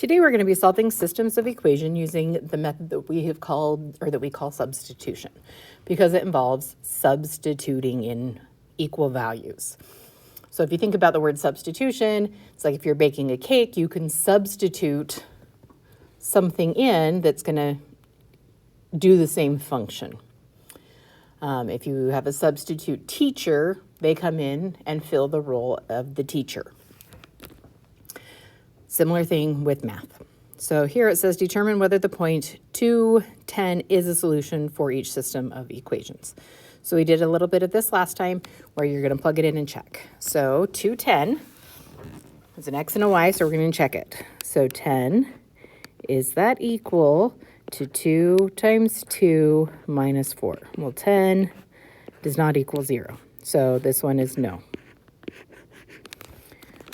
Today we're going to be solving systems of equation using the method that we have called, or that we call substitution, because it involves substituting in equal values. So if you think about the word substitution, it's like if you're baking a cake, you can substitute something in that's going to do the same function. If you have a substitute teacher, they come in and fill the role of the teacher. Similar thing with math. So here it says determine whether the point 2, 10 is a solution for each system of equations. So we did a little bit of this last time where you're going to plug it in and check. So 2, 10 is an x and a y, so we're going to check it. So 10, is that equal to 2 times 2 minus 4? Well, 10 does not equal 0. So this one is no.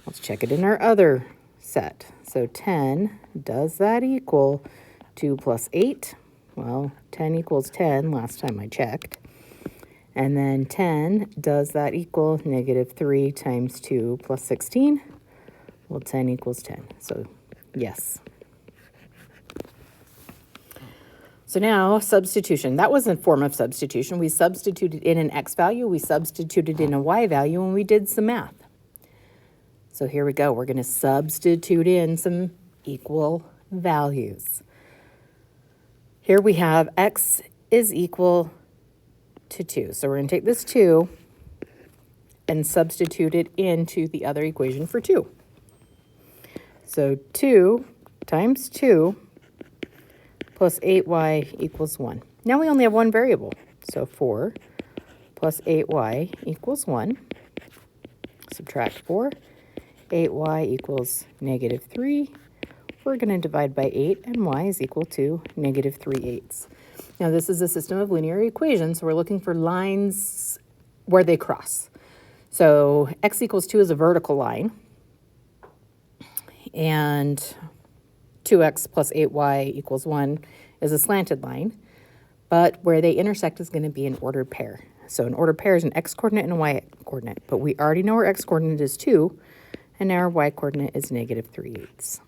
Let's check it in our other set. So 10, does that equal 2 plus 8? Well, 10 equals 10 last time I checked. And then 10, does that equal negative 3 times 2 plus 16? Well, 10 equals 10. So yes. So now substitution. That was a form of substitution. We substituted in an x value, we substituted in a y value, and we did some math. So here we go. We're going to substitute in some equal values. Here we have x is equal to 2. So we're going to take this 2 and substitute it into the other equation for 2. So 2 times 2 plus 8y equals 1. Now we only have one variable. So 4 plus 8y equals 1. Subtract 4. 8y equals negative 3. We're going to divide by 8, and y is equal to negative 3/8. Now this is a system of linear equations, so we're looking for lines where they cross. So x equals 2 is a vertical line, and 2x plus 8y equals 1 is a slanted line, but where they intersect is going to be an ordered pair. So an ordered pair is an x-coordinate and a y-coordinate, but we already know our x-coordinate is 2, and now our y-coordinate is negative 3/8.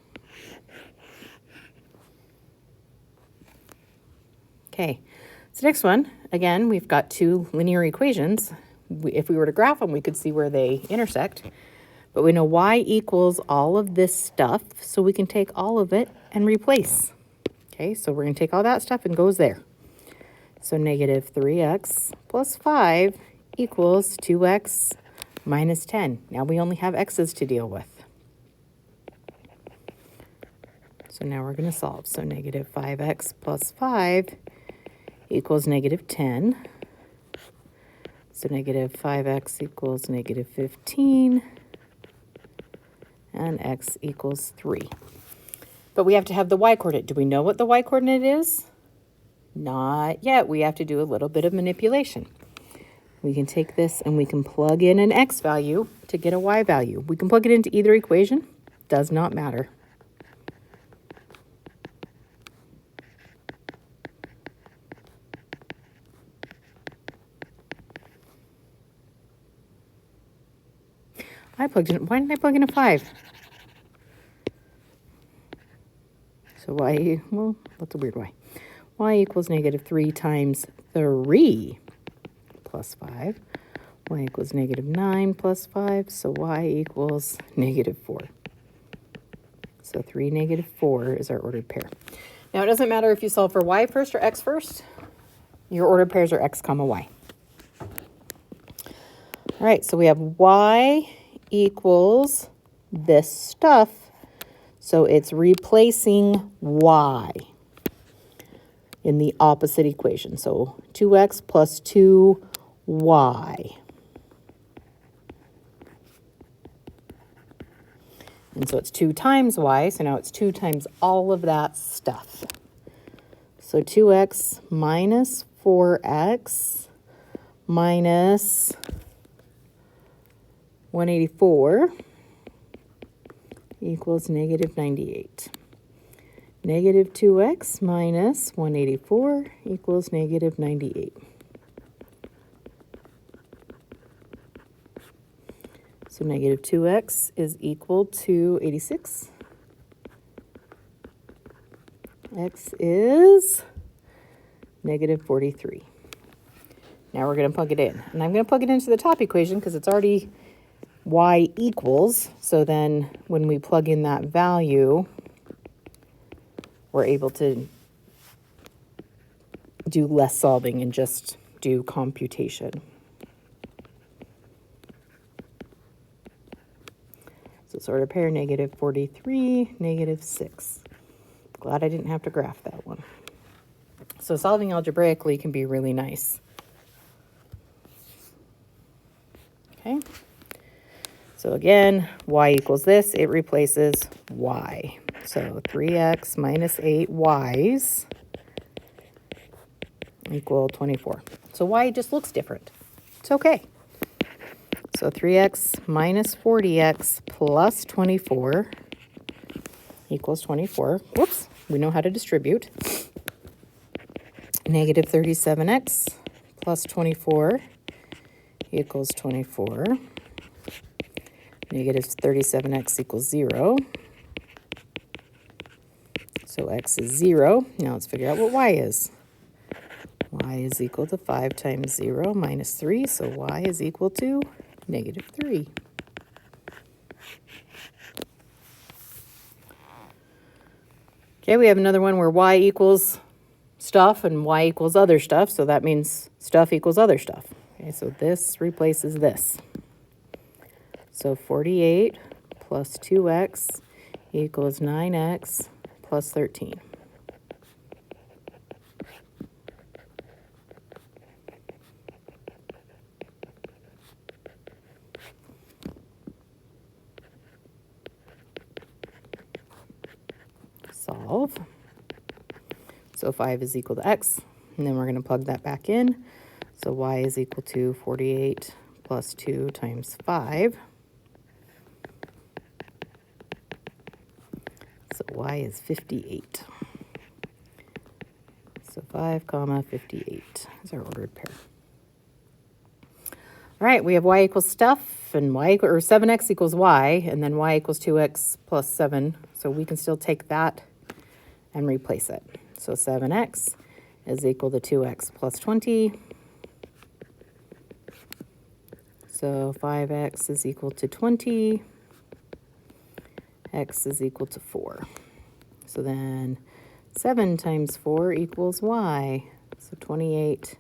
Okay, so next one, again, we've got two linear equations. If we were to graph them, we could see where they intersect, but we know y equals all of this stuff, so we can take all of it and replace. Okay, so we're going to take all that stuff and goes there. So negative 3x plus 5 equals 2x minus 10. Now we only have x's to deal with. So now we're going to solve. So negative 5x plus 5 equals negative 10. So negative 5x equals negative 15. And x equals 3. But we have to have the y-coordinate. Do we know what the y-coordinate is? Not yet. We have to do a little bit of manipulation. We can take this and we can plug in an x value to get a y value. We can plug it into either equation. Does not matter. I plugged in. Why didn't I plug in a 5? So y, well, that's a weird y. Y equals negative 3 times 3 plus 5. Y equals negative 9 plus 5, so y equals negative 4. So 3, negative 4 is our ordered pair. Now it doesn't matter if you solve for y first or x first. Your ordered pairs are x comma y. All right, so we have y equals this stuff. So it's replacing y in the opposite equation. So 2x plus 2y. And so it's 2 times y, so now it's 2 times all of that stuff. So 2x minus 4x minus 184 equals negative 98. Negative 2x minus 184 equals negative 98. So negative 2x is equal to 86. X is negative 43. Now we're going to plug it in. And I'm going to plug it into the top equation because it's already y equals. So then when we plug in that value, we're able to do less solving and just do computation. So sort of pair negative 43, negative 6. Glad I didn't have to graph that one. So solving algebraically can be really nice. Okay. So again, y equals this. It replaces y. So 3x minus 8y's equal 24. So y just looks different. It's okay. So 3x minus 40x plus 24 equals 24. Whoops, we know how to distribute. Negative 37x plus 24 equals 24. Negative 37x equals 0. So x is 0. Now let's figure out what y is. Y is equal to 5 times 0 minus 3. So y is equal to negative 3. Okay, we have another one where y equals stuff and y equals other stuff. So that means stuff equals other stuff. Okay, so this replaces this. So 48 plus 2x equals 9x plus 13. Solve. So 5 is equal to x, and then we're going to plug that back in. So y is equal to 48 plus 2 times 5. So y is 58. So 5 comma 58 is our ordered pair. All right, we have y equals stuff, and or 7x equals y, and then y equals 2x plus 7. So we can still take that and replace it. So 7x is equal to 2x plus 20. So 5x is equal to 20. X is equal to 4. So then 7 times 4 equals y. So 28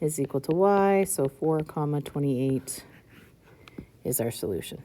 is equal to y. So 4 comma 28 is our solution.